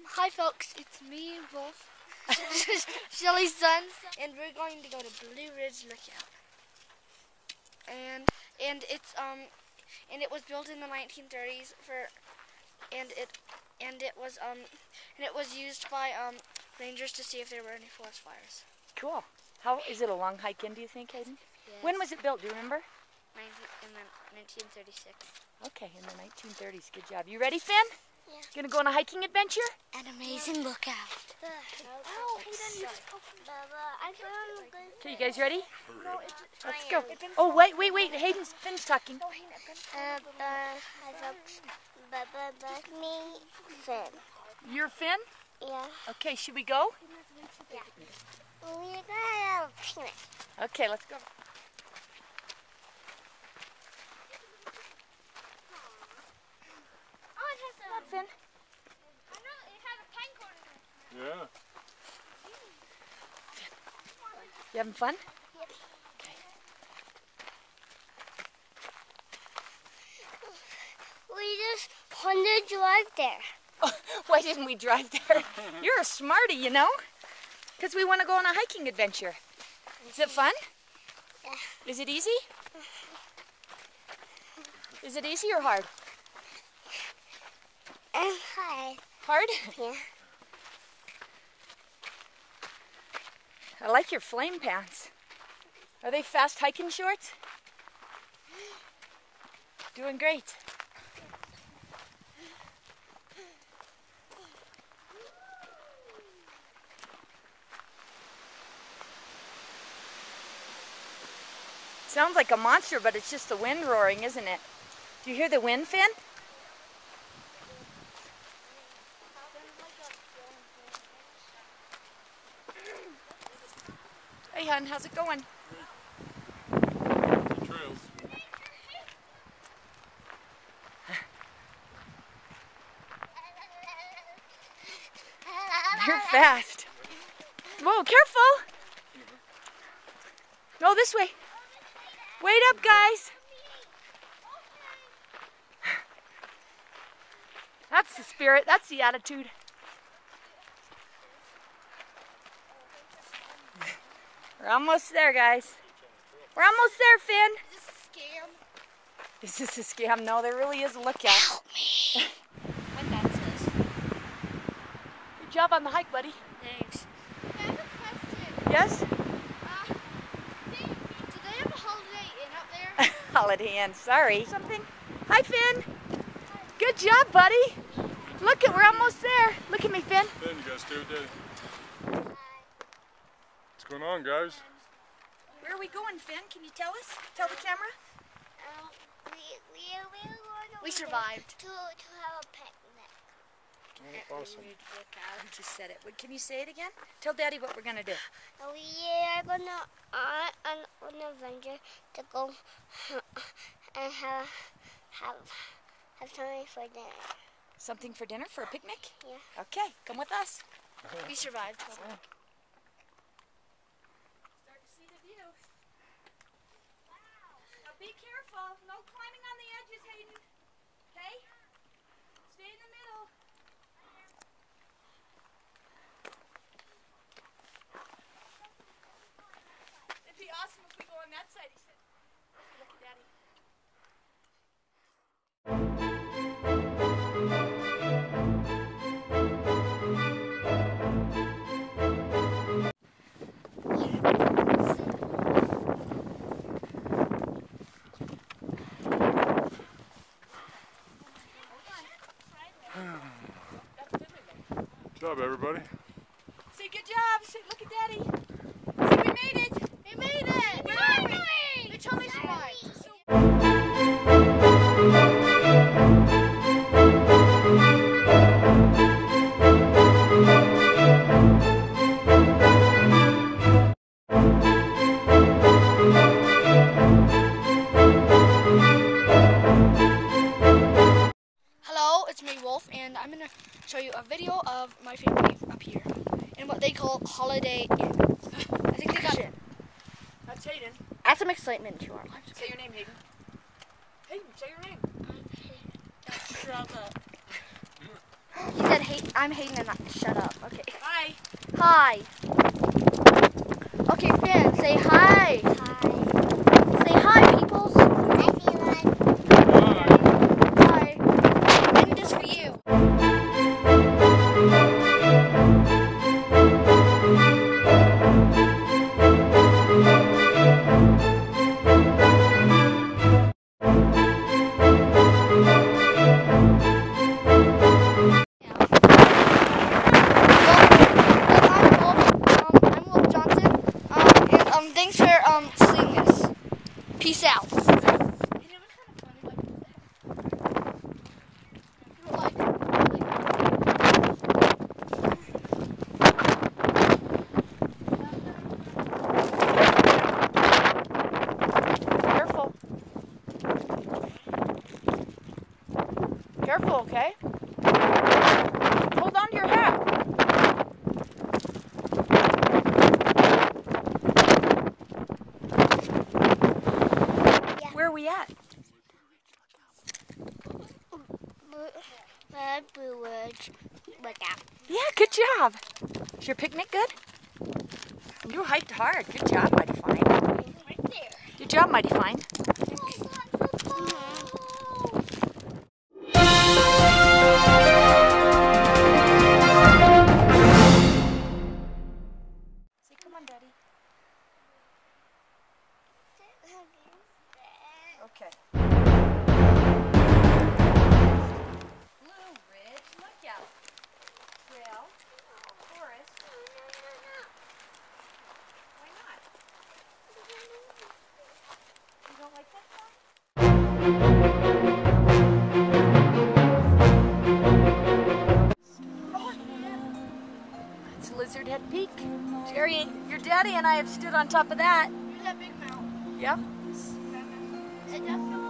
Hi folks, it's me, Wolf, Shelli Johnson, and we're going to go to Blue Ridge Lookout. And it was built in the 1930s and it was used by rangers to see if there were any forest fires. Cool. How is it a long hike in, do you think, Hayden? Yes. When was it built? Do you remember? In the 1936. Okay, in the 1930s. Good job. You ready, Finn? Yeah. Gonna go on a hiking adventure? An amazing lookout. Oh, Hayden, you just Okay, you guys ready? No, Let's go. Oh, wait. Finn's talking. Hi folks, me, Finn. You're Finn? Yeah. Okay, should we go? Yeah. We're gonna picnic. Okay, let's go. Come on, Finn. I know it has a pine cone in it. Yeah. You having fun? Yep. Okay. We just wanted to drive there. Oh, why didn't we drive there? You're a smarty, you know? Because we want to go on a hiking adventure. Is it fun? Yeah. Is it easy? Is it easy or hard? Hard. Hard? Yeah. I like your flame pants. Are they fast hiking shorts? Doing great. Sounds like a monster, but it's just the wind roaring, isn't it? Do you hear the wind, Finn? Hey, hon, how's it going? Good trails. You're fast. Whoa, careful! Go this way. Wait up, guys. That's the spirit. That's the attitude. We're almost there, guys. We're almost there, Finn. Is this a scam? Is this a scam? No, there really is a lookout. Help me. What that says. Good job on the hike, buddy. Thanks. I have a question. Yes? Do they have a Holiday Inn up there? Holiday Inn. Sorry. Something. Hi, Finn. Good job, buddy. Look it, we're almost there. Look at me, Finn. Finn, you guys stay with Daddy. What's going on, guys? Where are we going, Finn? Can you tell us? Tell the camera. We survived. To have a picnic. Oh, awesome. You just said it. Can you say it again? Tell Daddy what we're going to do. We are gonna on an adventure to go and have something for dinner. Something for dinner for a picnic? Yeah. Okay, come with us. We survived. Start to see the view. Wow. Now be careful. No climbing on the edges, Hayden. Okay? Stay in the middle. It'd be awesome if we go on that side, he said. Look at Daddy. Good job, everybody. Say good job. Say, look at Daddy. Say we made it. We made it! Finally! We totally survived. Hello, it's me, Wolf, and I'm going to show you a video of my family up here in what they call Holiday Inn. I think they got it. That's Hayden. Add some excitement to our lives. Say your name, Hayden. Hayden, say your name. I'm Hayden and shut up. Okay. Hi. Hi. Okay, Finn, say hi. Hi. Say hi, peoples. Hi, Felix. Hi. And this for you. I'm Wolf Johnson. And thanks for seeing this. Peace out. Careful. Careful, okay? Hold on to your hat. Yeah. Where are we at? Blue Woods. Look out. Yeah, good job. Is your picnic good? You hiked hard. Good job, Mighty Fine. Right there. Good job, Mighty Fine. Say, come on, Daddy. Okay. Blue Ridge Lookout. Trail. Forest. Why not? You don't like that song? It's Lizard Head Peak. Jerry, your daddy and I have stood on top of that. Here's that big mountain. Yep. It does feel